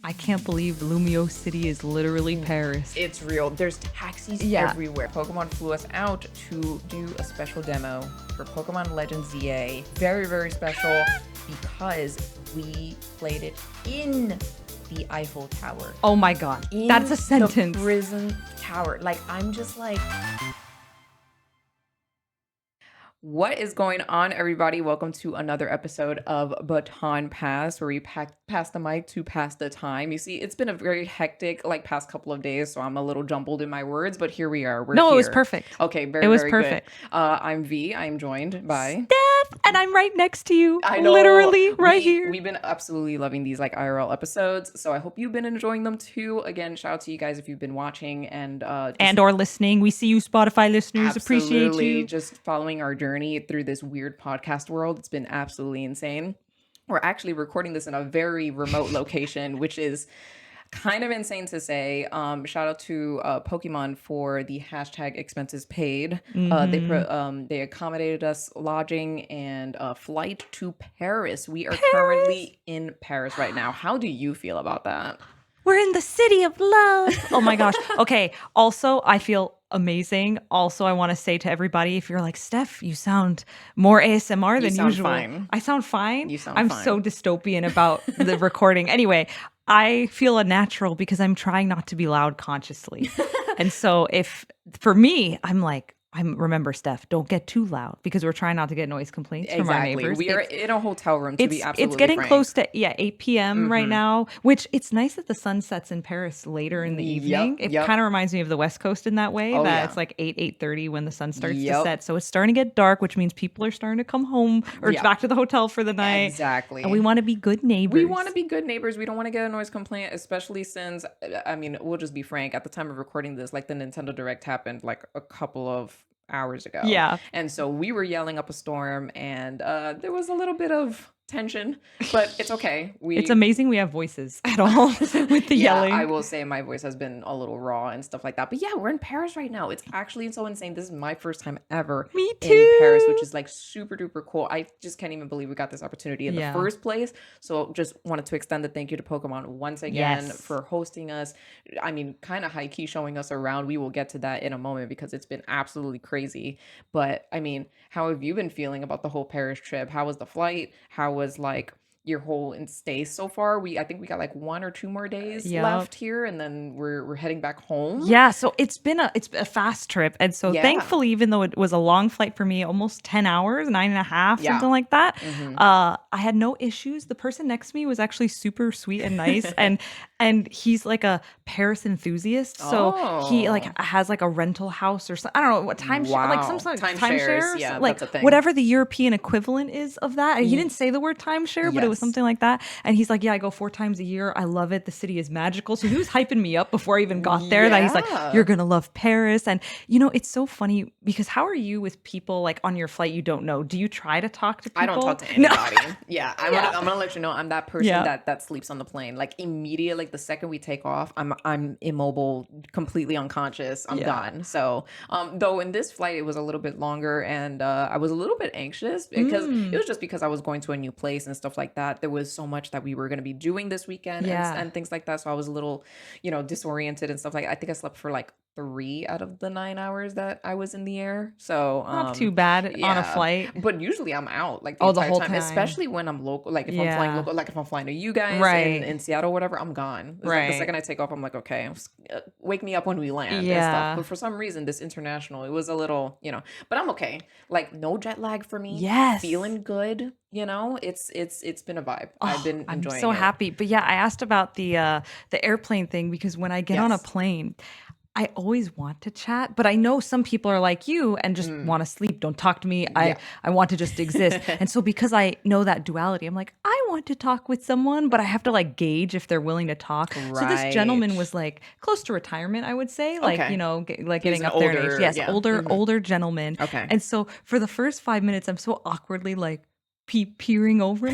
I can't believe Lumio City is literally Paris. It's real. There's taxis everywhere. Pokemon flew us out to do a special demo for Pokemon Legends ZA. Very, very special because we played it in the Eiffel Tower. Oh my god. That's a sentence. The prison tower. Like, I'm just like... What is going on, everybody? Welcome to another episode of Baton Pass, where we pass the mic to pass the time. You see, it's been a very hectic, past couple of days, so I'm a little jumbled in my words, but here we are. We're here. It was perfect. Okay, very perfect. Good. I'm V. I'm joined by... Steph! And I'm right next to you. I know. Literally right here. We've been absolutely loving these, IRL episodes, so I hope you've been enjoying them, too. Again, shout out to you guys if you've been watching and or listening. We see you, Spotify listeners. Absolutely. Appreciate you. Just following our journey through this weird podcast world. It's been absolutely insane. We're actually recording this in a very remote location, which is kind of insane to say. Shout out to Pokémon for the hashtag expenses paid. They accommodated us lodging and a flight to Paris. We are currently in Paris right now. How do you feel about that? We're in the city of love. Oh my gosh. Okay. Also, I feel amazing. Also, I want to say to everybody, if you're like, Steph, you sound more ASMR than usual. Fine. I sound fine. You sound I'm fine. so dystopian about the recording. Anyway, I feel unnatural because I'm trying not to be loud consciously. And so for me, remember, Steph, don't get too loud because we're trying not to get noise complaints from our neighbors. We are in a hotel room, to be absolutely It's getting frank. close to 8 p.m. right now, which it's nice that the sun sets in Paris later in the evening. It kind of reminds me of the West Coast in that way, it's like 8:30 when the sun starts to set. So it's starting to get dark, which means people are starting to come home or back to the hotel for the night. Exactly. And we want to be good neighbors. We want to be good neighbors. We don't want to get a noise complaint, especially since, we'll just be frank, at the time of recording this, the Nintendo Direct happened a couple of hours ago. Yeah. And so we were yelling up a storm and there was a little bit of tension, but it's okay. It's amazing we have voices at all with the yelling. I will say my voice has been a little raw and stuff like that. But yeah, we're in Paris right now. It's actually so insane. This is my first time ever in Paris, which is super duper cool. I just can't even believe we got this opportunity in the first place. So just wanted to extend the thank you to Pokemon once again for hosting us. Kind of high key showing us around. We will get to that in a moment because it's been absolutely crazy. But how have you been feeling about the whole Paris trip? How was the flight? How was your whole stay so far? I think we got 1 or 2 more days left here, and then we're heading back home. Yeah, so it's a fast trip, and so thankfully, even though it was a long flight for me, almost 10 hours, 9.5, something like that, I had no issues. The person next to me was actually super sweet and nice, and he's a Paris enthusiast, so he has a rental house or something. I don't know what timeshare, some sort of timeshares, that's a thing. Whatever the European equivalent is of that. He didn't say the word timeshare, but it was something like that. And he's like, yeah, I go 4 times a year. I love it. The city is magical. So he was hyping me up before I even got there. That he's like, you're going to love Paris. And, it's so funny because how are you with people on your flight you don't know? Do you try to talk to people? I don't talk to anybody. I'm going to let you know I'm that person that sleeps on the plane. Immediately, the second we take off, I'm immobile, completely unconscious. I'm done. So, though in this flight, it was a little bit longer and I was a little bit anxious because it was just because I was going to a new place and stuff like that. There was so much that we were going to be doing this weekend and things like that. So I was a little, disoriented and stuff like that. I think I slept for 3 out of the 9 hours that I was in the air. So not too bad on a flight. But usually I'm out the entire whole time, especially when I'm local. If I'm flying local, if I'm flying to you guys in Seattle or whatever, I'm gone. The second I take off, I'm okay, wake me up when we land and stuff. But for some reason, this international, it was a little, but I'm okay. No jet lag for me. Yes. Feeling good. It's been a vibe. I've been enjoying I'm so it. happy. But yeah, I asked about the airplane thing because when I get on a plane, I always want to chat, but I know some people are like you and just want to sleep. Don't talk to me. I want to just exist. And so because I know that duality, I'm like, I want to talk with someone, but I have to gauge if they're willing to talk. Right. So this gentleman was close to retirement, I would say, getting up there in age. Yes, older gentleman. Okay. And so for the first 5 minutes, I'm so awkwardly peering over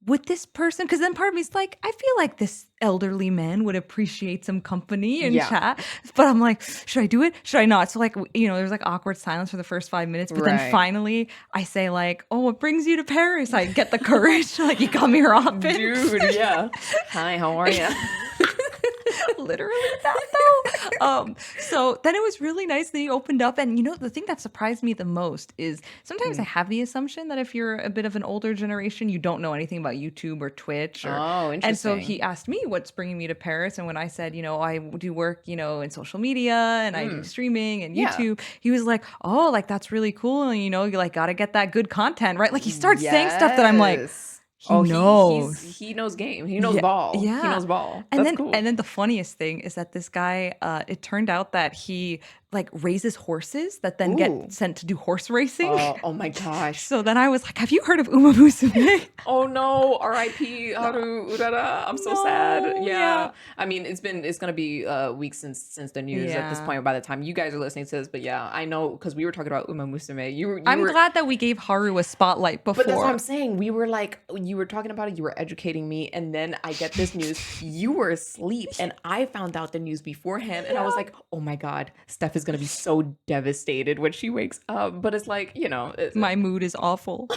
would this person, because then part of me is like, I feel like this elderly man would appreciate some company and chat, but I'm like, should I do it? Should I not? So like, there's like awkward silence for the first 5 minutes, but then finally I say like, oh, what brings you to Paris? I get the courage, like, you come here often. Dude, yeah. Hi, how are you? Literally that though. So then it was really nice that he opened up. And the thing that surprised me the most is sometimes I have the assumption that if you're a bit of an older generation, you don't know anything about YouTube or Twitch. Interesting. And so he asked me what's bringing me to Paris. And when I said, I do work, in social media and I do streaming and YouTube, he was like, oh, like that's really cool. And you like got to get that good content, right? Like he starts saying stuff that I'm like, He knows. He knows game. He knows ball. Yeah. He knows ball. That's cool. And then the funniest thing is that this guy, it turned out that he like raises horses that then get sent to do horse racing. Oh my gosh. So then I was like, have you heard of Uma Musume? Oh no, R.I.P. Haru Urara. I'm so sad. Yeah. I mean, it's gonna be weeks since the news at this point by the time you guys are listening to this. But yeah, I know because we were talking about Uma Musume. I'm glad that we gave Haru a spotlight before. But that's what I'm saying. We were like, you were talking about it, you were educating me, and then I get this news. You were asleep, and I found out the news beforehand, and I was like, oh my God, Steph is gonna be so devastated when she wakes up. But it's like, my mood is awful.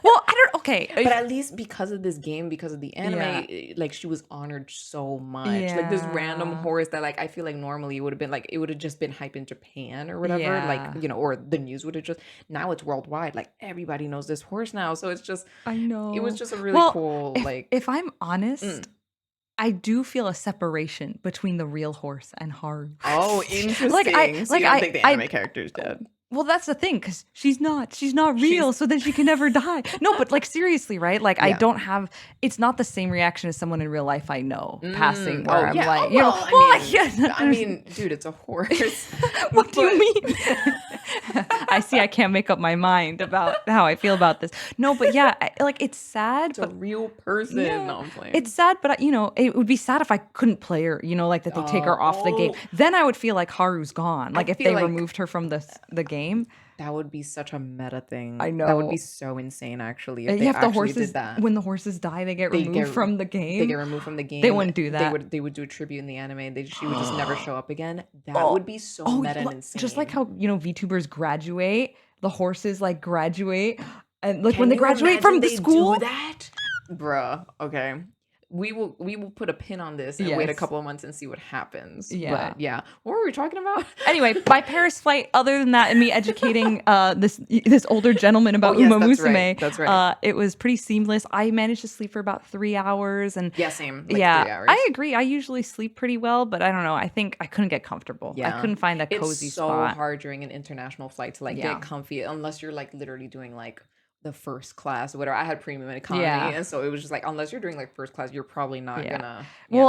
Well, okay. But at least because of this game, because of the anime, like she was honored so much. Like this random horse that like I feel like normally it would have been like, it would have just been hype in Japan or whatever. Like, or the news would have just, now it's worldwide. Like everybody knows this horse now. So it's just, I know. It was just a really cool, if I'm honest, I do feel a separation between the real horse and Haru. Oh, interesting. I think the anime character is dead. Well, that's the thing, because she's not real, so then she can never die. No, but like seriously, right? Like I don't have, it's not the same reaction as someone in real life I know passing where I'm like, I mean, dude, it's a horse. What do you mean? I see I can't make up my mind about how I feel about this. No, but yeah, it's sad. It's a real person. Yeah, no, I'm playing. It's sad, but it would be sad if I couldn't play her, like that they take her off the game. Then I would feel like Haru's gone. Like if they removed her from the game. That would be such a meta thing. I know. That would be so insane, actually. If they actually did that. When the horses die, they get removed from the game. They get removed from the game. They wouldn't do that. They would do a tribute in the anime. She would just never show up again. That would be so meta and insane. Just like how VTubers graduate, the horses like graduate, and like when they graduate from the school. Do that, bruh. Okay. We will put a pin on this and wait a couple of months and see what happens. Yeah. But yeah. What were we talking about? Anyway, my Paris flight, other than that and me educating this older gentleman about Uma Musume, that's right. It was pretty seamless. I managed to sleep for about 3 hours. And same. 3 hours. I agree. I usually sleep pretty well, but I don't know. I think I couldn't get comfortable. Yeah. I couldn't find that cozy spot. It's so hard during an international flight to get comfy unless you're like literally doing like the first class or whatever. I had premium economy, and so it was just like, unless you're doing like first class, you're probably not gonna.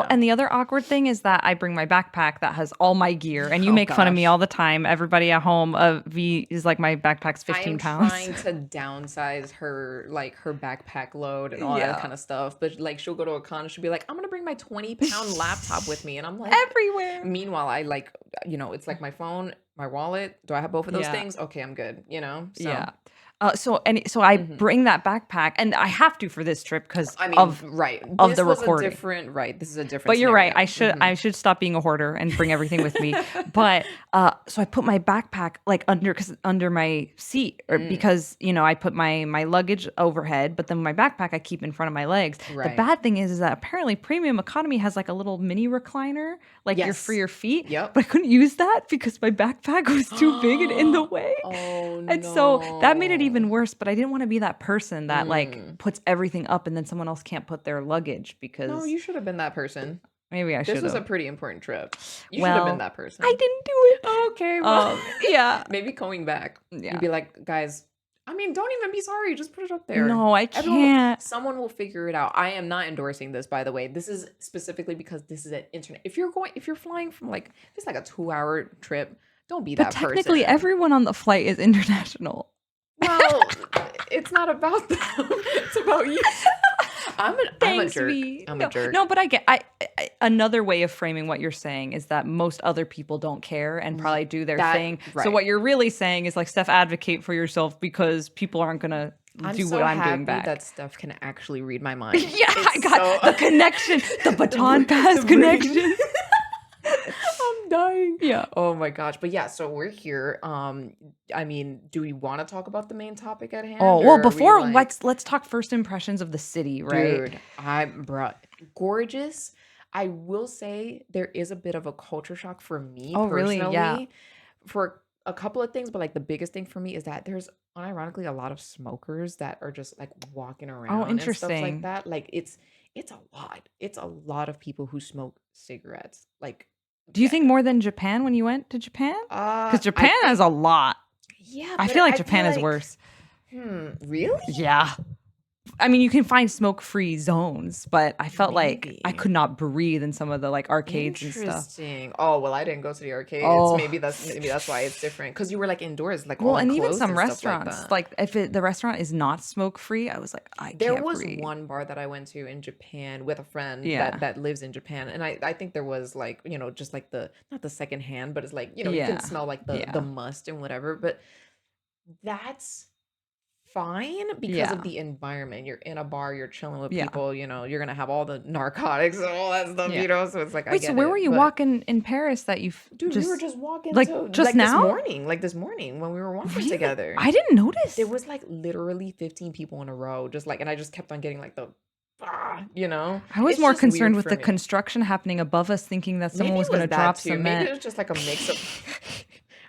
And the other awkward thing is that I bring my backpack that has all my gear, and you make fun of me all the time. Everybody at home, V is like, my backpack's 15 pounds. I'm trying to downsize her backpack load and all that kind of stuff, but like she'll go to a con and she'll be like, I'm gonna bring my 20-pound laptop with me, and I'm like, everywhere. Meanwhile, I it's like my phone, my wallet. Do I have both of those things? Okay, I'm good. So. Yeah. So I bring that backpack, and I have to for this trip because of the recording. This is a different. But you're scenario. right. I should stop being a hoarder and bring everything with me. But so I put my backpack like under my seat, because I put my luggage overhead, but then my backpack I keep in front of my legs. Right. The bad thing is that apparently premium economy has like a little mini recliner, you're for your feet. Yep. But I couldn't use that because my backpack was too big and in the way. Oh no! And so that made it even worse, but I didn't want to be that person that puts everything up and then someone else can't put their luggage because... No, you should have been that person. Maybe I should have. This was a pretty important trip. You should have been that person. I didn't do it. Okay, well, yeah. Maybe going back, you'd be like, guys, I mean, don't even be sorry. Just put it up there. No, I can't. Someone will figure it out. I am not endorsing this, by the way. This is specifically because this is an internet. If you're flying from it's like a 2-hour trip, don't be that person. But technically, everyone on the flight is international. Well, it's not about them. It's about you. I'm a jerk. I'm a jerk. No, but I get. Another way of framing what you're saying is that most other people don't care and probably do their thing. Right. So what you're really saying is like, Steph, advocate for yourself because people aren't gonna I'm do so what I'm happy doing back. that Steph can actually read my mind. Yeah, I got the connection, the Baton Pass connection. I'm dying. Yeah. Oh my gosh. But yeah, so we're here. I mean, do we want to talk about the main topic at hand? Oh, well, or are we before like, let's talk first impressions of the city, right? dude, gorgeous. I will say there is a bit of a culture shock for me Oh, really? Yeah. personally for a couple of things, but like the biggest thing for me is that there's unironically a lot of smokers that are just like walking Oh, around and stuff like interesting. that. Like it's a lot. It's a lot of people who smoke cigarettes. Like, Do you think more than Japan when you went to Japan? Because I Japan has a lot. yeah, I but feel like I Japan is worse. Really? Yeah. I mean, you can find smoke-free zones, but I felt like I Maybe. could not breathe in some of the like arcades and stuff. Interesting. Oh, well, I didn't go to the arcades. Oh, Maybe that's why it's different. Because you were like indoors, like all well, and even enclosed some and stuff like restaurants, that. like if the restaurant is not smoke-free, I was like, I There can't was breathe. one bar that I went to in Japan with a friend Yeah. that lives in Japan, and I think there was like, just like the not the second hand, but it's like, you Yeah. can smell like the Yeah. must and whatever, but that's fine because Yeah. of the environment. You're in a bar, you're chilling with Yeah. people, you're gonna have all the narcotics and all that stuff, Yeah. so it's like I Wait, so get were it, you but walking in Paris that you've dude, we were just walking like to just like now? this morning when we were walking Really? together. I didn't notice. There was like literally 15 people in a row, just like, and I just kept on getting like you know. I was It's more just concerned weird with for the me. construction happening above us, thinking that someone Maybe was it going to was that drop too. Maybe cement. it was just like a mix of.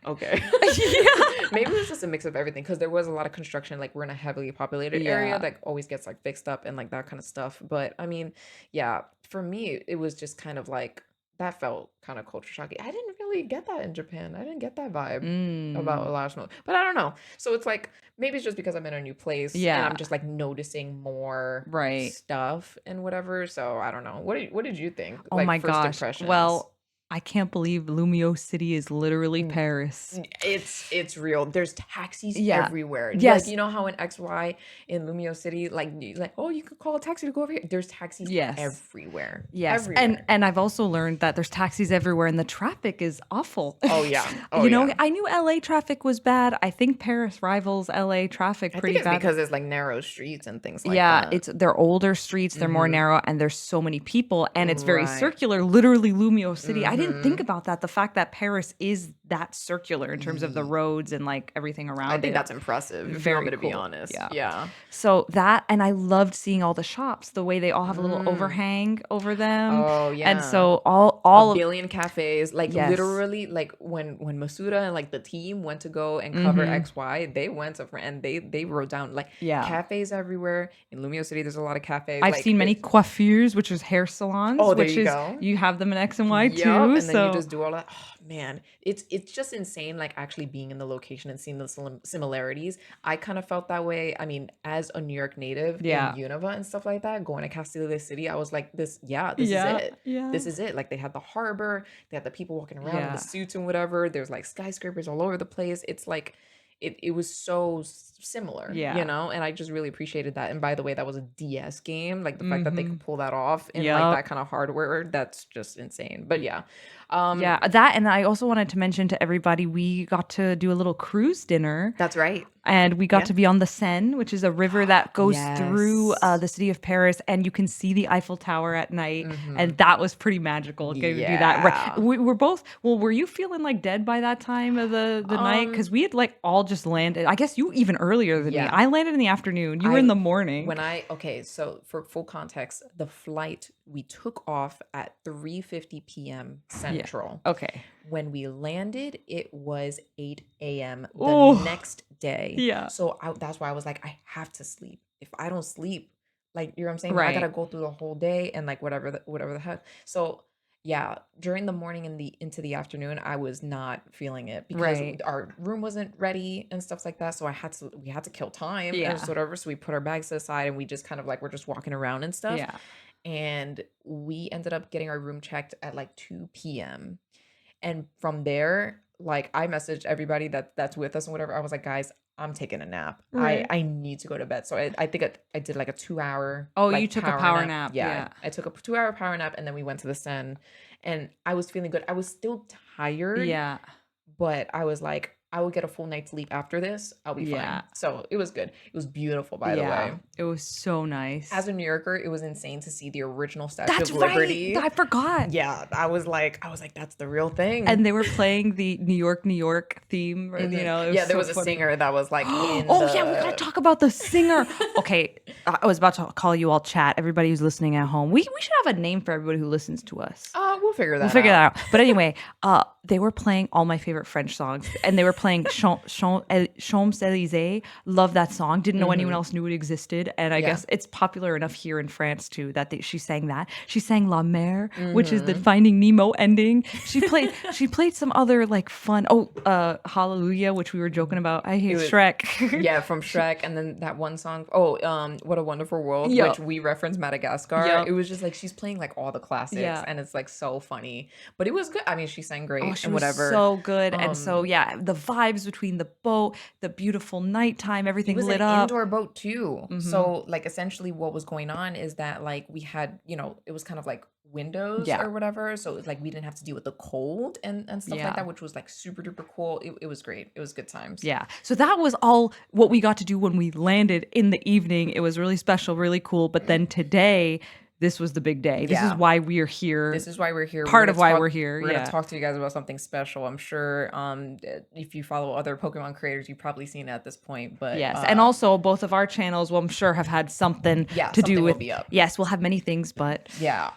Okay. Yeah. Maybe it was just a mix of everything because there was a lot of construction. Like, we're in a heavily populated area Yeah. that always gets like fixed up and like that kind of stuff. But I mean, yeah, for me, it was just kind of like that felt kind of culture shocking. I didn't really get that in Japan. I didn't get that vibe about a lot of smoke. But I don't know. So it's like maybe it's just because I'm in a new place and Yeah. I'm just like noticing more Right. stuff and whatever. So I don't know. What did you think? Oh Like my first gosh. impressions? Well, I can't believe Lumio City is literally Paris. It's real. There's taxis Yeah. everywhere. Yes. Like, you know how in XY in Lumio City, like oh, you could call a taxi to go over here. There's taxis Yes. everywhere. Yes. Everywhere. And I've also learned that there's taxis everywhere and the traffic is awful. Oh yeah. Oh, you know, yeah. I knew LA traffic was bad. I think Paris rivals LA traffic I pretty think it's bad. because it's like narrow streets and things like Yeah, that. they're older streets, they're more narrow, and there's so many people, and it's very Right. circular, literally Lumio City. I didn't think about that. The fact that Paris is that circular in terms of the roads and like everything around I think it. that's impressive. If you Very want me to be cool. honest. Yeah. Yeah. So that, and I loved seeing all the shops, the way they all have a little overhang over them. Oh yeah. And so all a of billion cafes, like Yes. literally, like when Masuda and like the team went to go and cover XY, they went to and they wrote down like Yeah. cafes everywhere in Lumio City. There's a lot of cafes. I've like, seen many coiffures, which is hair salons. Oh, there which you is go. you have them in X and Y Yup, too. and then so you just do all that. Oh man, it's just insane. Like actually being in the location and seeing the similarities. I kind of felt that way. I mean, as a New York native Yeah. in Unova and stuff like that, going to Castilla City, I was like, this Yeah, is it. yeah. This is it. Like they had the harbor, they had the people walking around in Yeah. the suits and whatever. There's like skyscrapers all over the place. It's like it was so similar, Yeah. and I just really appreciated that. And by the way, that was a DS game. Like the fact that they could pull that off in Yup. like that kind of hardware, that's just insane. But yeah. Yeah, that, and I also wanted to mention to everybody, we got to do a little cruise dinner. That's right. And we got Yeah. to be on the Seine, which is a river that goes through Yes. the city of Paris, and you can see the Eiffel Tower at night, and that was pretty magical. Getting to do that. Yeah. We were both. Well, were you feeling like dead by that time of the night? Because we had like all just landed. I guess you even earlier than me. Yeah. I landed in the afternoon. You were in the morning. Okay, so for full context, the flight we took off at 3:50 p.m. Central. Okay. When we landed, it was 8 a.m. the Oh. next day. Yeah. So that's why I was like, I have to sleep. If I don't sleep, like, you know what I'm saying? I Right. gotta go through the whole day and like whatever the heck. So yeah, during the morning and into the afternoon, I was not feeling it because Right. our room wasn't ready and stuff like that. So we had to kill time Yeah. and whatever. So we put our bags aside and we just kind of like we're just walking around and stuff. Yeah. And we ended up getting our room checked at like 2 p.m. And from there, like I messaged everybody that's with us and whatever. I was like, guys, I'm taking a nap. Right. I need to go to bed. So I think I did like a 2 hour. Oh, like, you took a power nap. Yeah. I took a 2 hour power nap and then we went to the Seine and I was feeling good. I was still tired. Yeah. But I was like, I will get a full night's sleep after this. I'll be fine. So it was good. It was beautiful, by the way. It was so nice. As a New Yorker, it was insane to see the original Statue of Liberty. I forgot. Yeah, I was like, that's the real thing. And they were playing the New York theme. Mm-hmm. You know, there was a singer that was like in. Yeah, we gotta talk about the singer. Okay, I was about to call you all chat. Everybody who's listening at home, we should have a name for everybody who listens to us. We'll figure that out. But anyway, they were playing all my favorite French songs, and they were playing Champs-Élysées. Love that song. Didn't know anyone else knew it existed, and I guess it's popular enough here in France too that she sang that. She sang La Mer, which is the Finding Nemo ending. She played some other like fun. Hallelujah, which we were joking about. I hate Shrek. Yeah, from Shrek, and then that one song. What a Wonderful World, which we referenced Madagascar. It was just like she's playing like all the classics, and it's like so funny. But it was good. I mean, she sang great she and whatever. Was so good, and so the vibes between the boat, the beautiful nighttime, everything lit up. It was an indoor boat too. Mm-hmm. So like essentially, what was going on is that like we had it was kind of like windows or whatever, so it was like we didn't have to deal with the cold and stuff like that, which was like super duper cool. It was great. It was good times. So that was all what we got to do when we landed in the evening. It was really special, really cool. But then today, this was the big day. This is why we're here. This is why we're here. Part of why we're here. We're going to talk to you guys about something special. I'm sure if you follow other Pokemon creators, you've probably seen it at this point. But yes, and also both of our channels, I'm sure, have had something to do with. Will be up. Yes, we'll have many things, but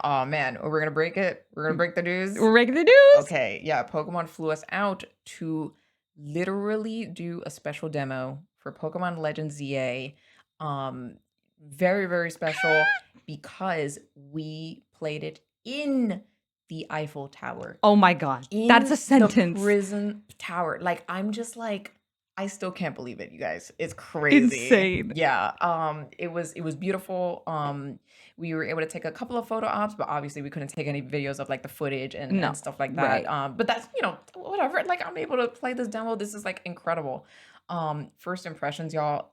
oh man, we're gonna break it. We're gonna break the news. We're breaking the news. Okay, Pokemon flew us out to literally do a special demo for Pokemon Legends ZA. Very, very special because we played it in the Eiffel Tower. Oh my God. That's a sentence. The prison tower. Like, I'm just like, I still can't believe it, you guys. It's crazy. Insane. Yeah. It was beautiful. We were able to take a couple of photo ops, but obviously we couldn't take any videos of like the footage and stuff like that. Right. But that's, whatever. Like, I'm able to play this demo. This is like incredible. First impressions, y'all.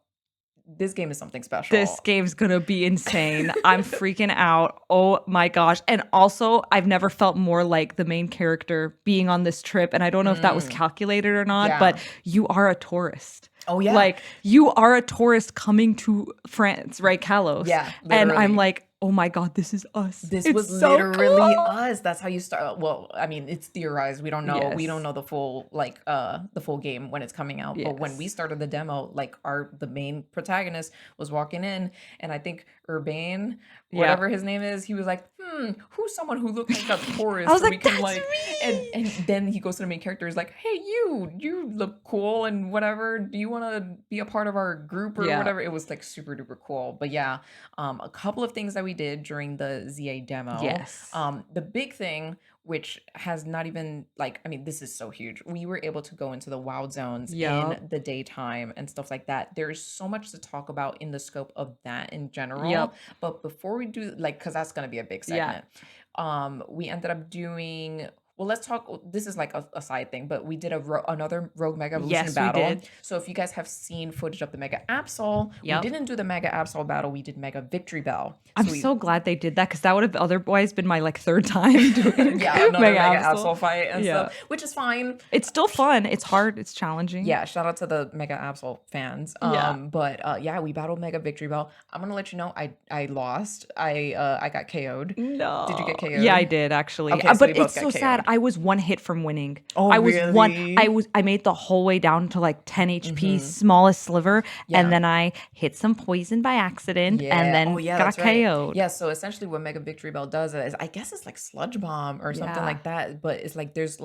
This game is something special. This game's gonna be insane. I'm freaking out. Oh my gosh. And also, I've never felt more like the main character being on this trip. And I don't know if that was calculated or not, but you are a tourist. Oh, yeah. Like, you are a tourist coming to France, right, Kalos? Yeah, literally. And I'm like, oh my God, this is us. This was so literally us. That's how you start. Well, I mean, it's theorized. We don't know. Yes. We don't know the full the full game when it's coming out. Yes. But when we started the demo, like the main protagonist was walking in, and I think Urbane, whatever his name is, he was like, who's someone who looks like a tourist? I was like, that's me. And then he goes to the main character, is like, hey, you look cool and whatever. Do you want to be a part of our group or whatever? It was like super duper cool. But a couple of things that we did during the ZA demo. Yes. The big thing, which has not even this is so huge. We were able to go into the wild zones in the daytime and stuff like that. There's so much to talk about in the scope of that in general. Yep. But before we do, because that's going to be a big segment, we ended up doing... Well, let's talk. This is like a side thing, but we did another Rogue Mega Evolution battle. We did. So if you guys have seen footage of the Mega Absol, we didn't do the Mega Absol battle. We did Mega Victory Bell. I'm so glad they did that, because that would have otherwise been my third time doing another Mega Absol fight and stuff, which is fine. It's still fun. It's hard. It's challenging. Yeah, shout out to the Mega Absol fans. But we battled Mega Victory Bell. I'm gonna let you know, I lost. I got KO'd. No. Did you get KO'd? Yeah, I did actually. Okay, so but it's so sad. I was one hit from winning. Oh, I was really? I made the whole way down to 10 HP, smallest sliver, and then I hit some poison by accident, and then got KO'd. Yeah, so essentially what Mega Victory Bell does is, I guess it's like Sludge Bomb or something like that, but it's like there's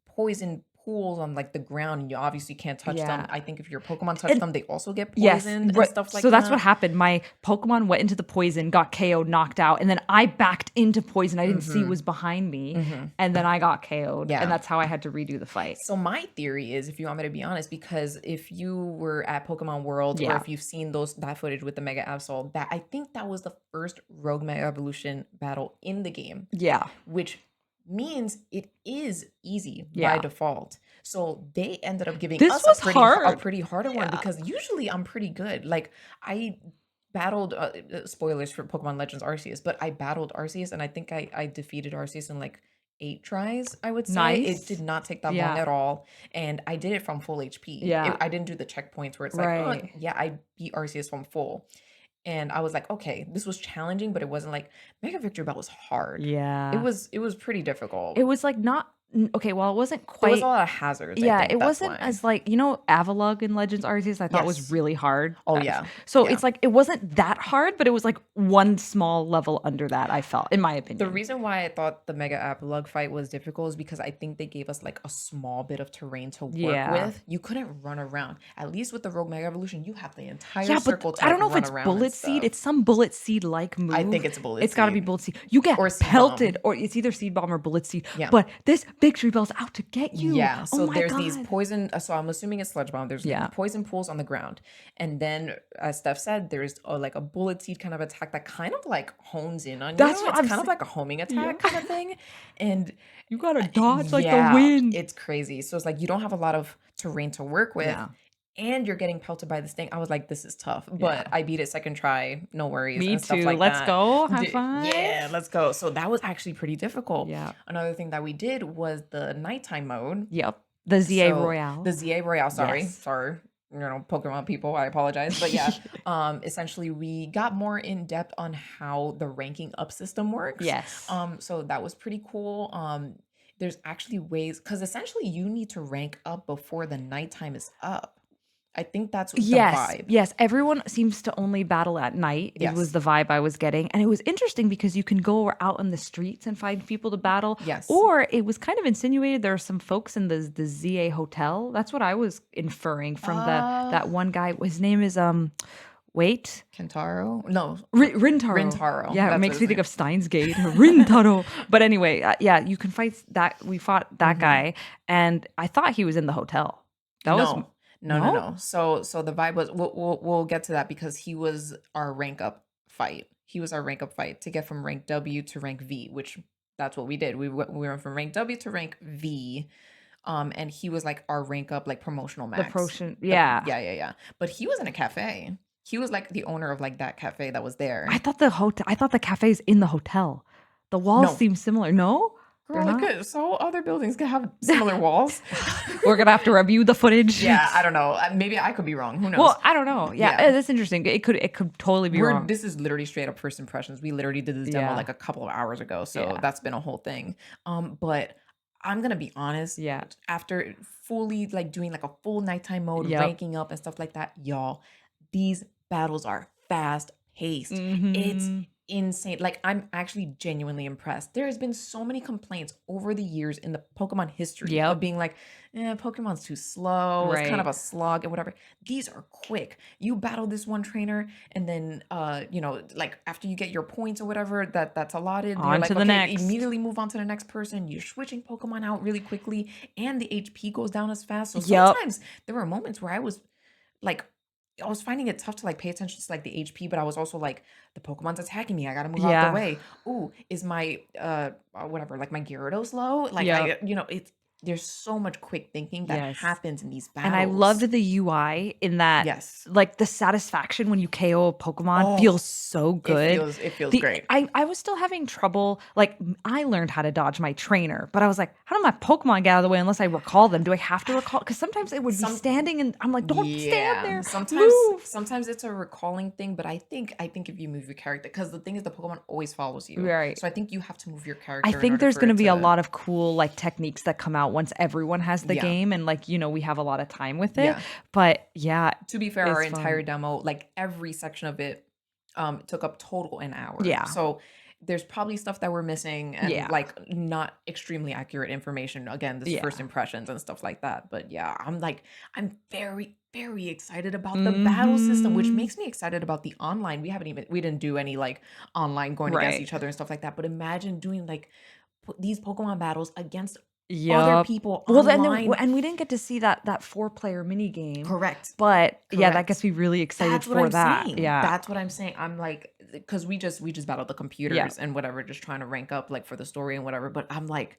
poison pools on the ground, and you obviously can't touch them. I think if your Pokemon touch them, they also get poisoned and stuff like that. So that's what happened. My Pokemon went into the poison, got KO'd, knocked out, and then I backed into poison. I didn't see it was behind me, and then I got KO'd, and that's how I had to redo the fight. So my theory is, if you want me to be honest, because if you were at Pokemon World, or if you've seen that footage with the Mega Absol, that I think that was the first Rogue Mega Evolution battle in the game. Yeah. Which means it is easy by default. So they ended up giving us a pretty harder one, because usually I'm pretty good. I battled spoilers for Pokemon Legends Arceus, but I battled Arceus, and I think I defeated Arceus in 8 tries, I would say. Nice. It did not take that long at all. And I did it from full HP. I didn't do the checkpoints where it's like, oh, yeah, I beat Arceus from full. And I was like, okay, this was challenging, but it wasn't like Mega Victory Belt was hard. Yeah. It was pretty difficult. It was like not okay, well, it wasn't quite. There was a lot of hazards. Yeah, I think it that's wasn't why. as like, Avalugg in Legends Arceus, I thought was really hard. Oh, yeah. So it's like, it wasn't that hard, but it was like one small level under that, I felt, in my opinion. The reason why I thought the Mega Avalugg fight was difficult is because I think they gave us like a small bit of terrain to work with. You couldn't run around. At least with the Rogue Mega Evolution, you have the entire circle to I don't know if it's around Bullet Seed. It's some Bullet Seed-like move. I think it's Bullet Seed. It's got to be Bullet Seed. You get pelted, or it's either Seed Bomb or Bullet Seed. Yeah. But this Victory Belt's out to get you. Yeah, so there's these poison, so I'm assuming it's Sludge Bomb. There's poison pools on the ground. And then, as Steph said, there's like a Bullet Seed kind of attack that kind of like hones in on you. It's kind of like a homing attack kind of thing. And you gotta dodge like the wind. It's crazy. So it's like you don't have a lot of terrain to work with. And you're getting pelted by this thing. I was like, this is tough. But I beat it second try. No worries. Me and too. Stuff like Let's that. go. High five. Yeah, let's go. So that was actually pretty difficult. Yeah. Another thing that we did was the nighttime mode. Yep. The ZA Royale. The ZA Royale. Sorry. Pokemon people. I apologize. But yeah, essentially we got more in depth on how the ranking up system works. Yes. So that was pretty cool. There's actually ways, because essentially you need to rank up before the nighttime is up. I think that's the vibe. Yes, everyone seems to only battle at night. It was the vibe I was getting. And it was interesting because you can go out on the streets and find people to battle. Yes. Or it was kind of insinuated there are some folks in the ZA hotel. That's what I was inferring from that one guy. His name is Kentaro? No. Rintaro. Rintaro. Yeah, it makes me think of Steins Gate. Rintaro. But anyway, you can fight that. We fought that guy. And I thought he was in the hotel. No. So the vibe was, we'll get to that because he was our rank up fight. He was our rank up fight to get from rank W to rank V, which that's what we did. We went from rank W to rank V. And he was like our rank up, like promotional max. Yeah. But he was in a cafe. He was like the owner of like that cafe that was there. I thought the cafe's in the hotel. The walls seem similar. No? Girl, good. So other buildings can have similar walls. We're gonna have to review the footage. Yeah, I don't know. Maybe I could be wrong. Who knows? Well, I don't know. Yeah, that's interesting. It could totally be wrong. This is literally straight up first impressions. We literally did this demo like a couple of hours ago, so that's been a whole thing. But I'm gonna be honest. Yeah. After fully like doing like a full nighttime mode, ranking up and stuff like that, y'all, these battles are fast paced. It's insane. Like, I'm actually genuinely impressed. There has been so many complaints over the years in the Pokemon history of being like, Pokemon's too slow. It's kind of a slog and whatever. These are quick. You battle this one trainer and then, like after you get your points or whatever that's allotted, on to the next. Immediately move on to the next person. You're switching Pokemon out really quickly and the HP goes down as fast. So sometimes there were moments where I was finding it tough to like pay attention to like the HP, but I was also like, the Pokemon's attacking me. I gotta move out the way. Ooh, is my whatever, like my Gyarados low? Like there's so much quick thinking that happens in these battles. And I loved the UI in that, like the satisfaction when you KO a Pokemon feels so good. It feels great. I was still having trouble. Like, I learned how to dodge my trainer, but I was like, how do my Pokemon get out of the way unless I recall them? Do I have to recall? Because sometimes it would be standing and I'm like, don't stand there. Sometimes it's a recalling thing, but I think if you move your character, because the thing is the Pokemon always follows you. Right. So I think you have to move your character. I think there's going to be a lot of cool like techniques that come out once everyone has the game and like, we have a lot of time with it. But to be fair, our entire demo, like every section of it took up total an hour. So there's probably stuff that we're missing and like not extremely accurate information. Again, this first impressions and stuff like that. But I'm very, very excited about the battle system, which makes me excited about the online. We didn't do any like online going against each other and stuff like that. But imagine doing like these Pokemon battles against other people online. And we didn't get to see that 4-player mini game. Correct. But that gets me really excited for that. Saying. Yeah, that's what I'm saying. I'm like, because we just battled the computers and whatever, just trying to rank up like for the story and whatever. But I'm like,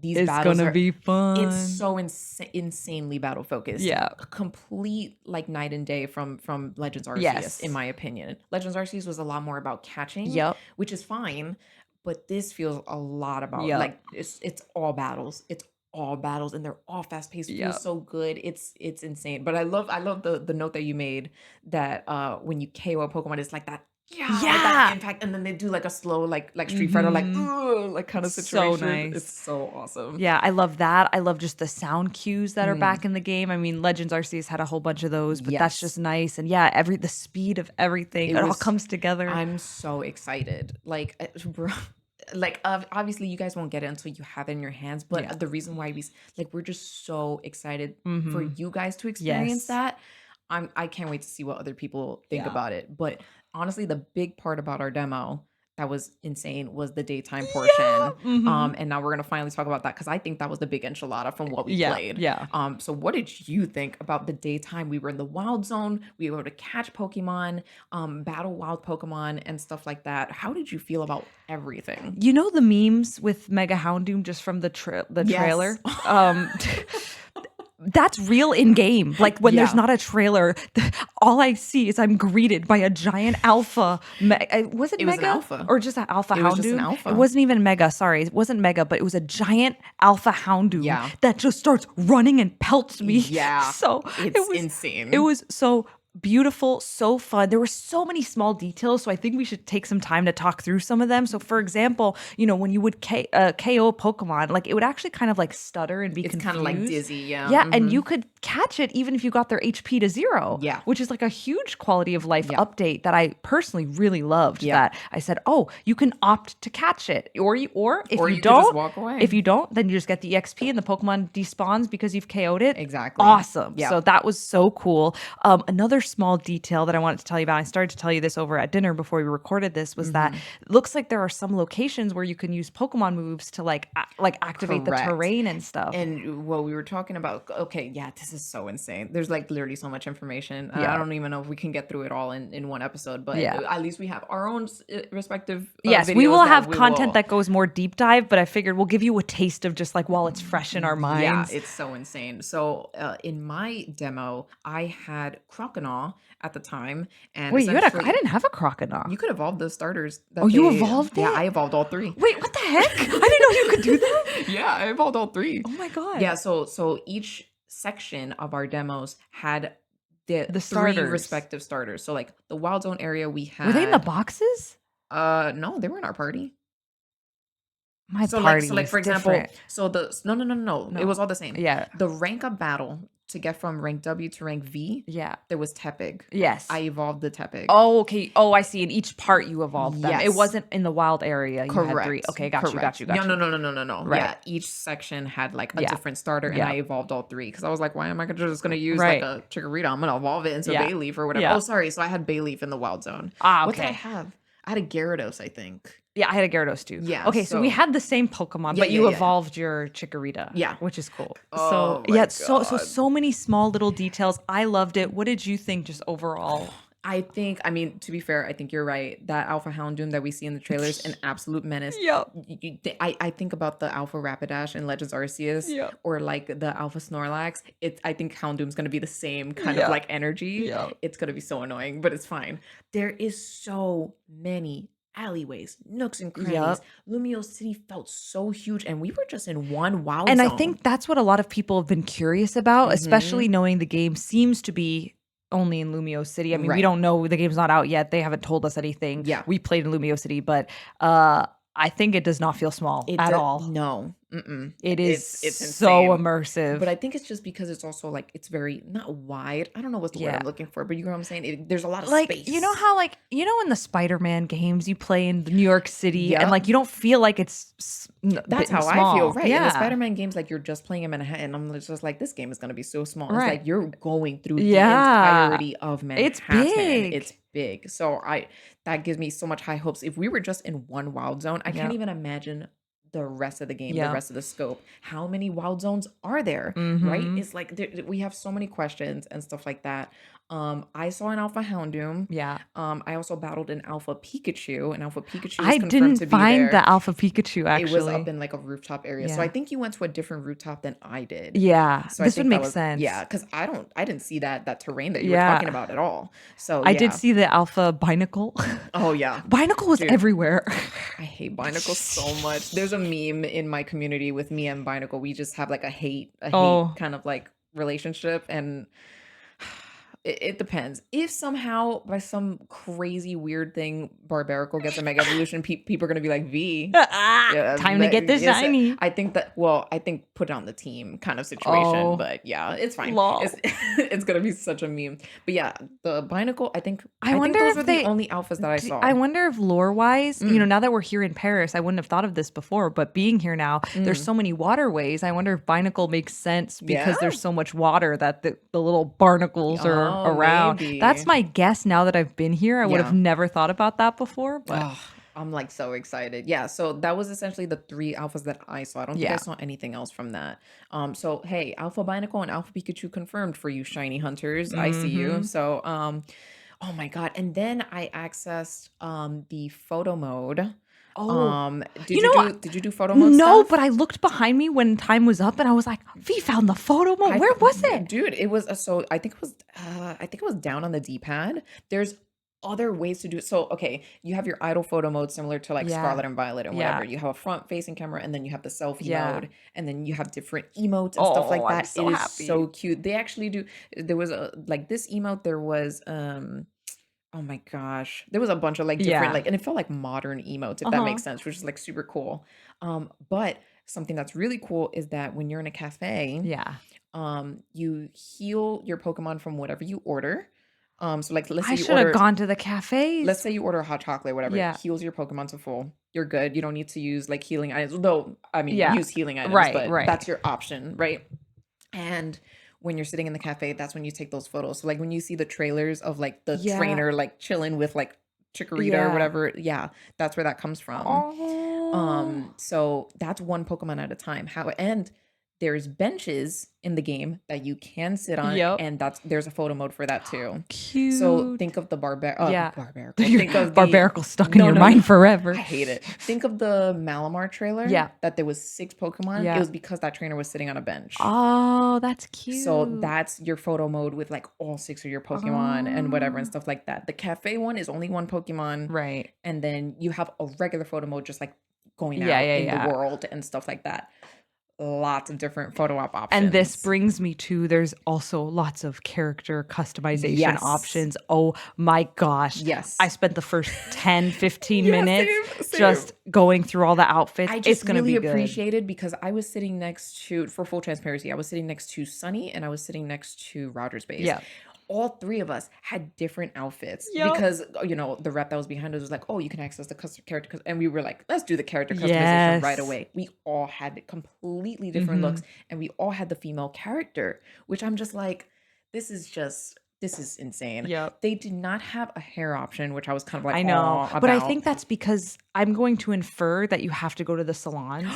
these battles gonna be fun. It's so insanely battle focused. Yeah, complete like night and day from Legends Arceus, in my opinion. Legends Arceus was a lot more about catching, which is fine. but this feels a lot about Yep. like it's all battles. It's all battles and they're all fast paced. Yep. Feels so good. It's insane. But I love the note that you made that when you KO a Pokemon, it's like that. Yeah, like that impact, and then they do like a slow, like Street Fighter, like ugh, like kind of So situation. nice. It's so awesome. Yeah, I love that. I love just the sound cues that are back in the game. I mean, Legends Arceus had a whole bunch of those, but that's just nice. And yeah, the speed of everything, it all comes together. I'm so excited. Like, bro, like obviously you guys won't get it until you have it in your hands. But the reason why we're just so excited for you guys to experience that. I can't wait to see what other people think about it. But honestly, the big part about our demo that was insane was the daytime portion. And now we're gonna finally talk about that because I think that was the big enchilada from what we played. Yeah. So what did you think about the daytime? We were in the wild zone. We were able to catch Pokemon, battle wild Pokemon, and stuff like that. How did you feel about everything? You know the memes with Mega Houndoom just from the trailer? That's real in game. Like when there's not a trailer, all I see is I'm greeted by a giant alpha. Was it Mega? Was an alpha. Or just an alpha Houndoom? It was just an alpha. It wasn't even Mega. Sorry, it wasn't Mega, but it was a giant alpha Houndoom that just starts running and pelts me. Yeah. So it was insane. It was so beautiful, so fun. There were so many small details, so I think we should take some time to talk through some of them. So for example, when you would KO a Pokemon, like it would actually kind of like stutter and be confused. It's kind of like dizzy, Yeah, and you could catch it even if you got their HP to 0. Yeah. Which is like a huge quality of life update that I personally really loved. That I said, oh, you can opt to catch it. Or if you don't, just walk away. If you don't, then you just get the XP and the Pokemon despawns because you've KO'd it. Exactly. Awesome. Yeah. So that was so cool. Another small detail that I wanted to tell you about, I started to tell you this over at dinner before we recorded this, was that it looks like there are some locations where you can use Pokemon moves to like activate the terrain and stuff. And what we were talking about, okay, yeah, this is so insane. There's like literally so much information. I don't even know if we can get through it all in one episode, but at least we have our own respective yes, videos we will have content that goes more deep dive, but I figured we'll give you a taste of just like while it's fresh in our minds. Yeah, it's so insane. So in my demo, I had Croconaw at the time. And wait, I didn't have a Croconaw. You could evolve the starters. You evolved it? Yeah, I evolved all 3. Wait, what the heck? I didn't know you could do that. Yeah, I evolved all 3. Oh my god. Yeah, so each section of our demos had the 3 starters. Respective starters. So like the wild zone area we had. Were they in the boxes? No, they were in our party. My party so like for example, different. so no, it was all the same. Yeah. The rank up battle to get from rank W to rank V. Yeah. There was Tepig. Yes. I evolved the Tepig. Oh, okay. Oh, I see. In each part you evolved them. Yes. It wasn't in the wild area. You Correct. had 3. Okay, got you. No. Right. Yeah, each section had like a different starter, and I evolved all 3 because I was like, why am I just going to use like a Chikorita? I'm going to evolve it into Bayleaf or whatever. Yeah. Oh, sorry. So I had Bayleaf in the wild zone. Ah, okay. What did I have? I had a Gyarados, I think. Yeah, I had a Gyarados too. Yeah. Okay, so we had the same Pokemon, but you evolved your Chikorita. Yeah. Which is cool. Oh, so so many small little details. I loved it. What did you think just overall? I mean, to be fair, I think you're right. That Alpha Houndoom that we see in the trailers, an absolute menace. Yep. I think about the Alpha Rapidash in Legends Arceus, or like the Alpha Snorlax. I think Houndoom's going to be the same kind of like energy. Yeah. It's going to be so annoying, but it's fine. There is so many alleyways, nooks and crannies. Lumio City felt so huge, and we were just in one wild zone. And I think that's what a lot of people have been curious about, especially knowing the game seems to be only in Lumio City. I mean, we don't know. The game's not out yet. They haven't told us anything. Yeah. We played in Lumio City, but I think it does not feel small at all. No. It is it's so insane. immersive. But I think it's just because it's also like it's very not wide. I don't know what's the word I'm looking for, but you know what I'm saying? There's a lot of space. You know how in the Spider-Man games you play in New York City and like you don't feel like it's that's how small. I feel, right? Yeah. In the Spider-Man games, like you're just playing in Manhattan. I'm just like, this game is gonna be so small. It's like you're going through the entirety of Manhattan. It's big. It's big. So that gives me so much high hopes. If we were just in one wild zone, I can't even imagine the rest of the game, the rest of the scope. How many wild zones are there? Right? It's like we have so many questions and stuff like that. I saw an Alpha Houndoom. Yeah. I also battled an Alpha Pikachu. An Alpha Pikachu is I confirmed didn't to be find there. the Alpha Pikachu It was up actually. in like a rooftop area. So Yeah. I think you went to a different rooftop than I did. Yeah. So I This think would that make was sense. yeah, because I didn't see that terrain that you were talking Yeah. about at all. So I did yeah. see the Alpha Binacle. Oh yeah. Binacle was Dude. everywhere. I hate Binacle so much. There's a meme in my community with me and Binacle. We just have like a hate Oh. kind of like relationship, and it depends. If somehow by some crazy weird thing Barbaracle gets a Mega Evolution, people are gonna be like, V. Yeah, Time to get the yes, shiny. I think put it on the team kind of situation, Oh, but yeah, it's fine. lol. It's gonna be such a meme. But yeah, the Binacle, I think wonder those if were they- the only alphas that I saw. I wonder if lore-wise, now that we're here in Paris, I wouldn't have thought of this before, but being here now, there's so many waterways. I wonder if Binacle makes sense because Yeah? there's so much water that the little barnacles are Oh, around. maybe. That's my guess now that I've been here. I would have Yeah. never thought about that before, but Ugh, I'm like so excited. Yeah, so that was essentially the 3 alphas that I saw. I don't think I Yeah. saw anything else from that. So hey, Alpha Binacle and Alpha Pikachu confirmed for you shiny hunters. I see you. So oh my god. And then I accessed the photo mode. Oh. Did you do photo mode No, stuff? but I looked behind me when time was up and I was like, V found the photo mode. Where was it? Dude, it was so I think it was down on the D-pad. There's other ways to do it. So, okay, you have your idle photo mode similar to like Yeah. Scarlet and Violet and Yeah. whatever. You have a front facing camera and then you have the selfie Yeah. mode and then you have different emotes and stuff like Oh, I'm that. so It is happy. so cute. They actually do there was a like this emote there was oh my gosh. There was a bunch of like different Yeah. like and it felt like modern emotes if that makes sense, which is like super cool. But something that's really cool is that when you're in a cafe, Yeah. you heal your Pokemon from whatever you order. So like let's say I you should have order gone to the cafes. let's say you order a hot chocolate, whatever, Yeah. it heals your Pokemon to full. You're good. You don't need to use like healing items. Though I mean Yeah. use healing items, Right, but right. that's your option, right? And when you're sitting in the cafe, that's when you take those photos. So like when you see the trailers of like the Yeah. trainer like chilling with like Chikorita or Yeah. whatever, yeah, that's where that comes from. Oh. So that's one Pokemon at a time. And there's benches in the game that you can sit on, Yep. and there's a photo mode for that too. Cute. So think of the Yeah. Barbaracle. Your Think of Barbaracle stuck in your mind forever. I hate it. Think of the Malamar trailer. Yeah. That there was 6 Pokemon. Yeah. It was because that trainer was sitting on a bench. Oh, that's cute. So that's your photo mode with like all 6 of your Pokemon and whatever and Oh. stuff like that. The cafe one is only one Pokemon. Right. And then you have a regular photo mode just like going Yeah, out yeah, in yeah. the world and stuff like that. Lots of different photo op options. And this brings me to there's also lots of character customization Yes. options. Oh my gosh. Yes. I spent the first 10, 15 Yeah, minutes same. just going through all the outfits. I It's just going to really be good. appreciated because I was sitting next to, for full transparency, I was sitting next to Sunny and I was sitting next to Roger's base. Yeah. All 3 of us had different outfits Yep. because the rep that was behind us was like, oh, you can access the character, and we were like, let's do the character customization Yes. right away. We all had completely different looks, and we all had the female character, which I'm just like, this is insane. Yep. They did not have a hair option, which I was kind of like, I know. aw But I about. think that's because I'm going to infer that you have to go to the salons.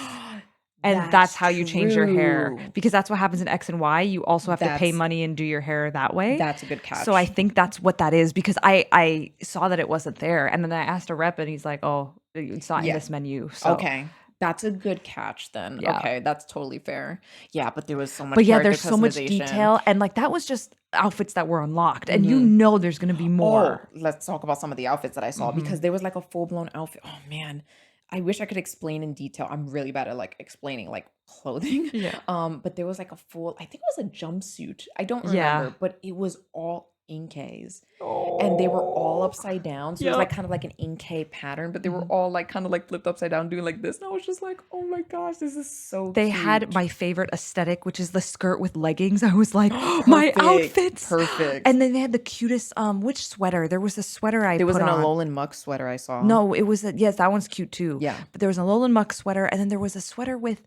And that's how you change your hair. true. Because that's what happens in X and Y. You also have to pay That's- money and do your hair that way. That's a good catch. So I think that's what that is because I saw that it wasn't there. And then I asked a rep and he's like, oh, it's not in Yeah. this menu. So Okay. That's a good catch then. Yeah. Okay, that's totally fair. Yeah, but there was so much But yeah, character there's so much customization. detail. And like that was just outfits that were unlocked. And you know there's gonna be more. Oh, let's talk about some of the outfits that I saw because there was like a full-blown outfit. Oh man. I wish I could explain in detail. I'm really bad at like explaining like clothing. Yeah. But there was like a full, I think it was a jumpsuit. I don't Yeah. remember, but it was all Inkays. And they were all upside down. So it was like Yep. kind of like an Inkay pattern, but they were all like kind of like flipped upside down doing like this. And I was just like, oh my gosh, this is so They cute. had my favorite aesthetic, which is the skirt with leggings. I was like, my Perfect, outfits. perfect. And then they had the cutest which sweater? There was a sweater I There was put an on. Alolan Muck sweater I saw. No, it was yes, that one's cute too. Yeah. But there was an Alolan Muck sweater, and then there was a sweater with,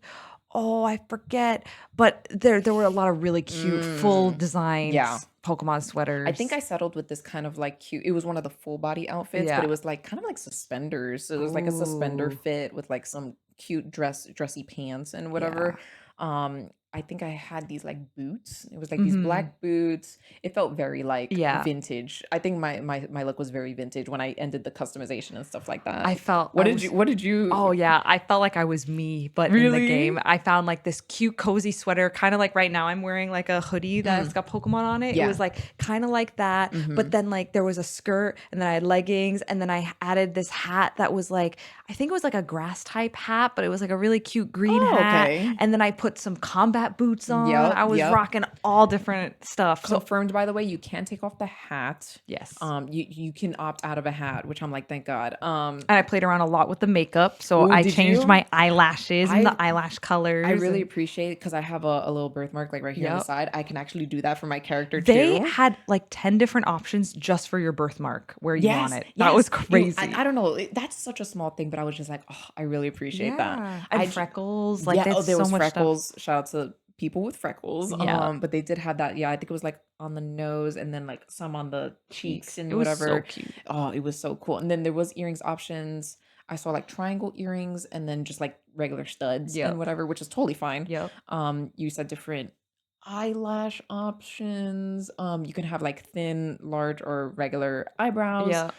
oh, I forget. But there were a lot of really cute full designs. Yeah. Pokemon sweaters. I think I settled with this kind of like cute. It was one of the full body outfits, Yeah. but it was like kind of like suspenders. So it was like a suspender Ooh. fit with like some cute dressy pants and whatever. I I think I had these like boots. It was like these black boots. It felt very like vintage. I think my look was very vintage when I ended the customization and stuff like that. I felt What did you Oh yeah, I felt like I was me, but in the game. I found like this cute cozy sweater, kind of like right now I'm wearing like a hoodie that's got Pokemon on it. It was like kind of like that, but then like there was a skirt and then I had leggings and then I added this hat that was like, I think it was like a grass type hat, but it was like a really cute green hat. Okay. And then I put some combat boots on. I was rocking all different stuff. Confirmed, by the way, you can take off the hat. Yes. You can opt out of a hat, which I'm like, thank God. And I played around a lot with the makeup, so I changed my eyelashes and the eyelash colors. I really appreciate it because I have a little birthmark like right here on the side. I can actually do that for my character They too. had like 10 different options just for your birthmark where you want it. That was crazy. I don't know. That's such a small thing, but I was just like, oh, I really appreciate that. And freckles. Like there was so much freckles. stuff. Shout out to people with freckles. But they did have that. Yeah, I think it was like on the nose and then like some on the cheeks and whatever. It was so cute. Oh, it was so cool. And then there was earrings options. I saw like triangle earrings and then just like regular studs and whatever, which is totally fine. You said different eyelash options. You can have like thin, large, or regular eyebrows.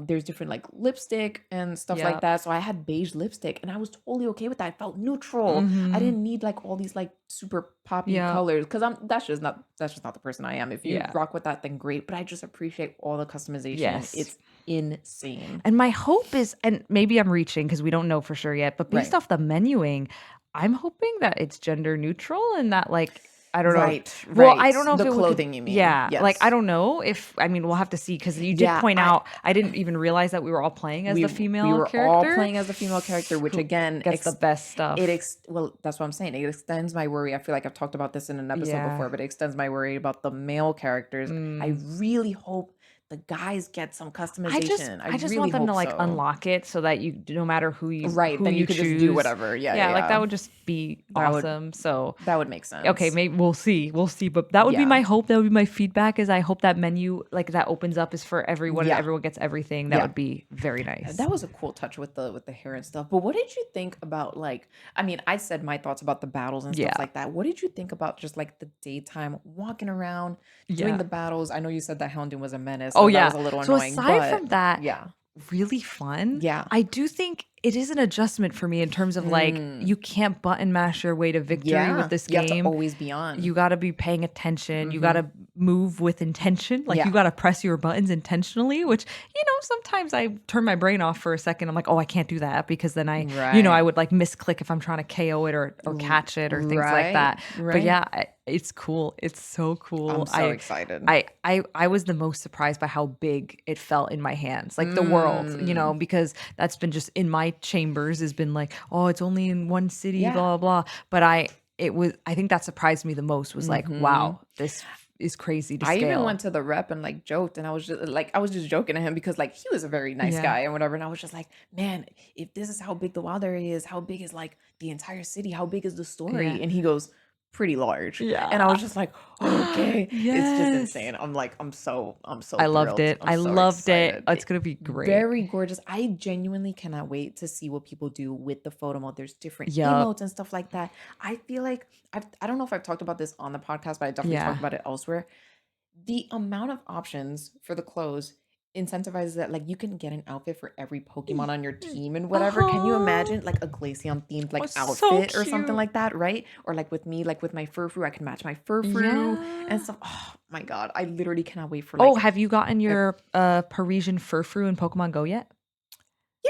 There's different like lipstick and stuff like that. So I had beige lipstick and I was totally okay with that. I felt neutral. I didn't need like all these like super poppy colors because that's just not the person I am. If you rock with that, then great. But I just appreciate all the customization. It's insane. And my hope is, and maybe I'm reaching because we don't know for sure yet, but based off the menuing, I'm hoping that it's gender neutral and that like I don't know. Right. Well, I don't know the if clothing you mean. Yeah. Yes. Like I don't know if we'll have to see because you did point out I didn't even realize that we were all playing as the female character. We were all playing as the female character, which again gets the best stuff. Well, that's what I'm saying. It extends my worry. I feel like I've talked about this in an episode before, but it extends my worry about the male characters. I really hope the guys get some customization. I just want them to like unlock it so that you, no matter who you then you could just do whatever. Yeah, like that would just be awesome. So that would make sense. Okay, maybe we'll see, but that would be my hope. That would be my feedback. Is I hope that menu like that opens up is for everyone. And everyone gets everything. That would be very nice. That was a cool touch with the hair and stuff. But what did you think about like? I mean, I said my thoughts about the battles and stuff like that. What did you think about just like the daytime walking around doing the battles? I know you said that Houndoom was a menace. That was a little annoying. So aside from that, really fun. Yeah. I do think it is an adjustment for me in terms of like you can't button mash your way to victory with this game. You have to always be on. You got to be paying attention. You got to move with intention. Like you got to press your buttons intentionally, which sometimes I turn my brain off for a second. I'm like, oh, I can't do that because then I would like misclick if I'm trying to KO it or catch it or things like that. But yeah, it's cool. It's so cool. I'm so excited. I was the most surprised by how big it felt in my hands, like the world, because that's been just in my chambers has been like, oh, it's only in one city, blah, blah, blah. But I think that surprised me the most was like, wow, this is crazy to scale. I even went to the rep and like joked and I was just joking to him because like he was a very nice guy and whatever. And I was just like, man, if this is how big the wild area is, how big is like the entire city? How big is the story? And he goes, pretty large. And I was just like, okay. It's just insane. I'm so I loved it. I loved it. It's gonna be great. Very gorgeous. I genuinely cannot wait to see what people do with the photo mode. There's different emotes and stuff like that. I feel like I don't know if I've talked about this on the podcast, but I definitely talked about it elsewhere. The amount of options for the clothes incentivizes that like you can get an outfit for every Pokemon on your team and whatever. Can you imagine like a Glaceon themed like outfit or something like that, right? Or like with me, like with my Furfrou, I can match my Furfrou and stuff. Oh my god, I literally cannot wait for like have you gotten your Parisian Furfrou in Pokemon Go yet?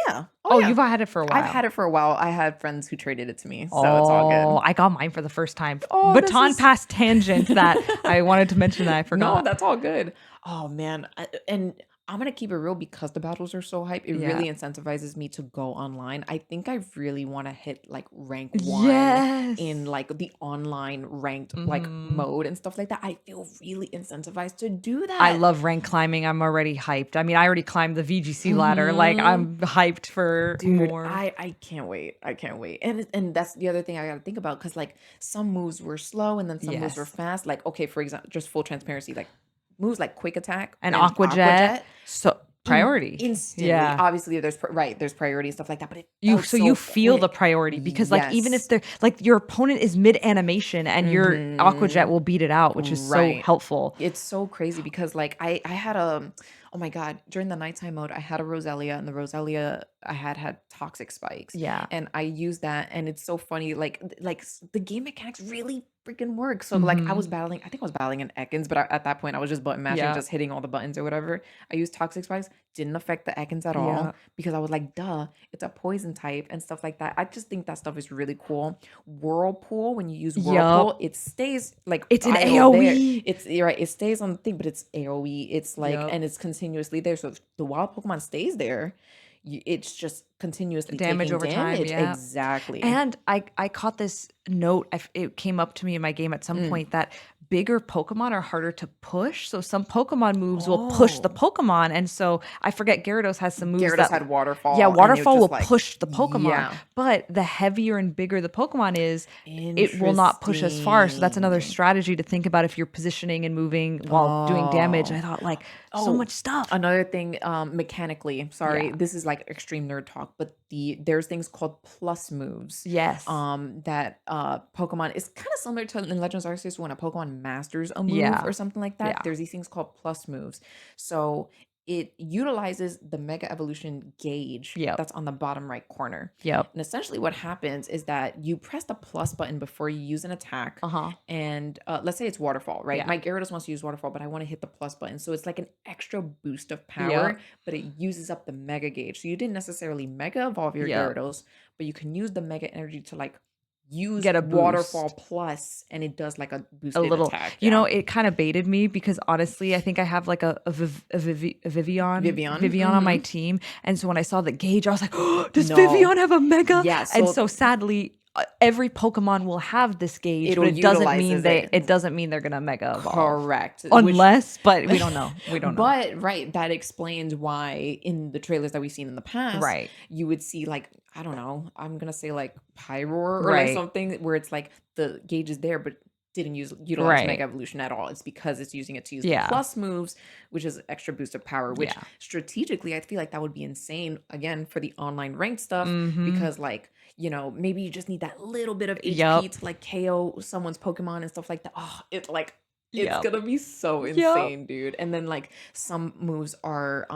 Yeah. You've had it for a while. I've had it for a while. I had friends who traded it to me, so it's all good. I got mine for the first time. Baton Pass tangent that I wanted to mention that I forgot. No, that's all good. Oh man, and I'm going to keep it real because the battles are so hype. It really incentivizes me to go online. I think I really want to hit like rank 1 in like the online ranked like mode and stuff like that. I feel really incentivized to do that. I love rank climbing. I'm already hyped. I mean, I already climbed the VGC ladder. Like I'm hyped for more. I can't wait. I can't wait. And that's the other thing I got to think about because like some moves were slow and then some moves were fast. Like, okay, for example, just full transparency, like moves like Quick Attack and Aqua Jet. So priority. Instantly. Obviously there's there's priority and stuff like that, but you feel the priority because like even if they're like your opponent is mid animation and your Aqua Jet will beat it out, which is so helpful. It's so crazy because like I had oh my god, during the nighttime mode I had a Roselia, and the Roselia I had toxic spikes. Yeah. And I used that, and it's so funny, like the game mechanics really freaking work. So like I was battling, I think I was battling an Ekans, but at that point I was just button mashing, just hitting all the buttons or whatever. I used toxic spikes, didn't affect the Ekans at all because I was like, duh, it's a poison type and stuff like that. I just think that stuff is really cool. Whirlpool, when you use Whirlpool, it stays like it's an AoE. There. It's you're right, it stays on the thing, but it's AoE. It's like and it's continuously there. So if the wild Pokemon stays there, it's just continuously damage over damage. time. Yeah. Exactly. And I caught this note. It came up to me in my game at some point that bigger Pokemon are harder to push. So some Pokemon moves will push the Pokemon. And so I forget, Gyarados has some moves Gyarados had Waterfall. Yeah, Waterfall will push the Pokemon. Yeah. But the heavier and bigger the Pokemon is, it will not push as far. So that's another strategy to think about if you're positioning and moving while doing damage. I thought like so much stuff. Another thing, mechanically, sorry, this is like extreme nerd talk, but there's things called plus moves. Yes. That Pokemon is kind of similar to in Legends Arceus when a Pokemon masters a move or something like that. Yeah. There's these things called plus moves. So it utilizes the Mega Evolution gauge that's on the bottom right corner. Yep. And essentially what happens is that you press the plus button before you use an attack. And let's say it's Waterfall, right? My Gyarados wants to use Waterfall, but I want to hit the plus button. So it's like an extra boost of power, but it uses up the Mega gauge. So you didn't necessarily Mega Evolve your Gyarados, but you can use the Mega energy to like get a Waterfall plus, and it does like a boosted attack. You know, it kind of baited me because honestly, I think I have like a Vivian on my team, and so when I saw the gauge, I was like, oh, does Vivian have a Mega? Yeah, and so sadly, every Pokemon will have this gauge, but it doesn't mean they're gonna Mega Evolve. Correct. Unless, but we don't know. We don't know. But that explains why in the trailers that we've seen in the past, you would see like, I don't know, I'm gonna say like Pyroar or like something where it's like the gauge is there, but didn't utilize Mega Evolution at all. It's because it's using it to use the plus moves, which is extra boost of power, which strategically I feel like that would be insane again for the online ranked stuff, because like, you know, maybe you just need that little bit of HP to like KO someone's Pokemon and stuff like that. Oh, it's like it's gonna be so insane, dude. And then like some moves are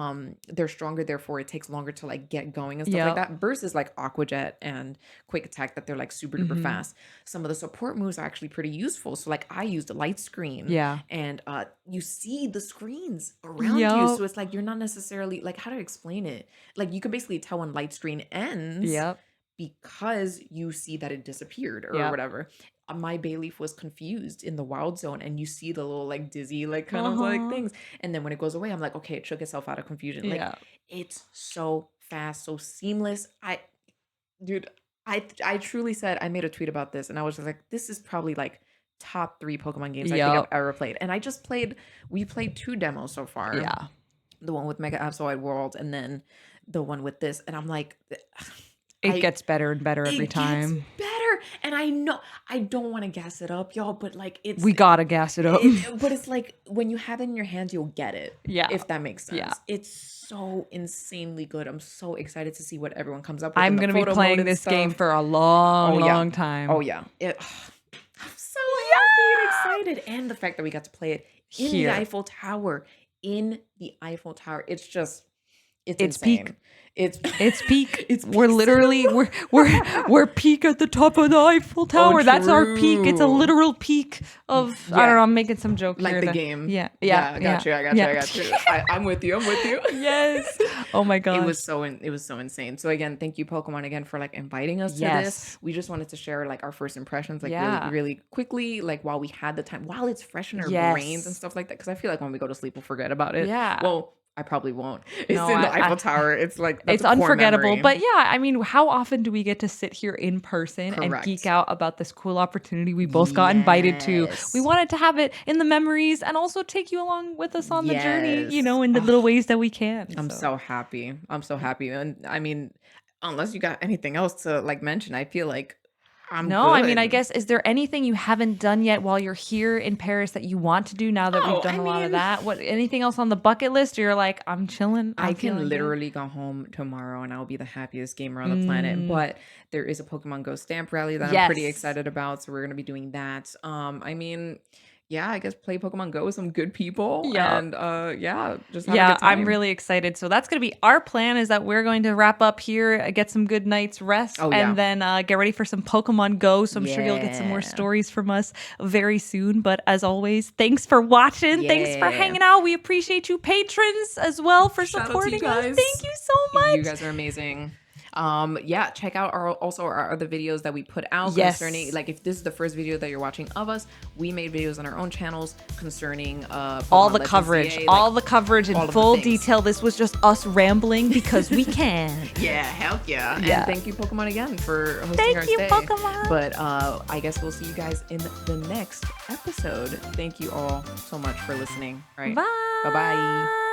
they're stronger, therefore it takes longer to like get going and stuff like that, versus like Aqua Jet and Quick Attack that they're like super duper fast. Some of the support moves are actually pretty useful. So like I used a light screen, and you see the screens around you, so it's like you're not necessarily like, how to explain it, like you can basically tell when light screen ends because you see that it disappeared or whatever. My Bayleaf was confused in the wild zone, and you see the little like dizzy like kind of like things, and then when it goes away I'm like, okay, it shook itself out of confusion. Like it's so fast, so seamless. I truly said, I made a tweet about this and I was just like, this is probably like top 3 Pokemon games I think I've ever played. And we played 2 demos so far. The one with Mega Absolute World and then the one with this, and I'm like, it gets better and better every time. Gets better. And I know I don't want to gas it up, y'all, but like we gotta gas it up. But it's like when you have it in your hands, you'll get it. Yeah. If that makes sense. Yeah. It's so insanely good. I'm so excited to see what everyone comes up with. I'm gonna be playing this game for a long time. Oh yeah. I'm so happy and excited. And the fact that we got to play it in the Eiffel Tower. It's just it's insane. Peak. It's peak. We're literally we're peak at the top of the Eiffel Tower. That's our peak. It's a literal peak of I don't know. I'm making some joke like here. The game. Yeah. I got you. I'm with you. Yes. Oh my god. It was so insane. So again, thank you Pokemon again for like inviting us to this. We just wanted to share like our first impressions, like really quickly, like while we had the time, while it's fresh in our brains and stuff like that. Because I feel like when we go to sleep, we'll forget about it. Yeah. Well, I probably won't. It's in the Eiffel Tower. It's like it's unforgettable. But yeah, I mean, how often do we get to sit here in person and geek out about this cool opportunity we both got invited to? We wanted to have it in the memories and also take you along with us on the journey, you know, in the little ways that we can. I'm so happy. And I mean, unless you got anything else to like mention, I feel like No, I mean, I guess, is there anything you haven't done yet while you're here in Paris that you want to do now that we've done a lot of that? Anything else on the bucket list? Or you're like, I'm chilling. I can literally go home tomorrow and I'll be the happiest gamer on the planet. But there is a Pokemon Go stamp rally that I'm pretty excited about. So we're going to be doing that. I mean, yeah, I guess play Pokemon Go with some good people. Yeah. And just have a good time. I'm really excited. So that's going to be our plan, is that we're going to wrap up here, get some good night's rest, and then get ready for some Pokemon Go. So I'm sure you'll get some more stories from us very soon. But as always, thanks for watching. Yeah. Thanks for hanging out. We appreciate you patrons as well for supporting us. Thank you so much. You guys are amazing. Check out our other videos that we put out concerning, like, if this is the first video that you're watching of us, we made videos on our own channels concerning all the coverage, in full detail. This was just us rambling because we can. Yeah, hell yeah. And thank you, Pokemon, again for hosting our stay. Thank you, Pokemon. But I guess we'll see you guys in the next episode. Thank you all so much for listening. All right. Bye. Bye-bye.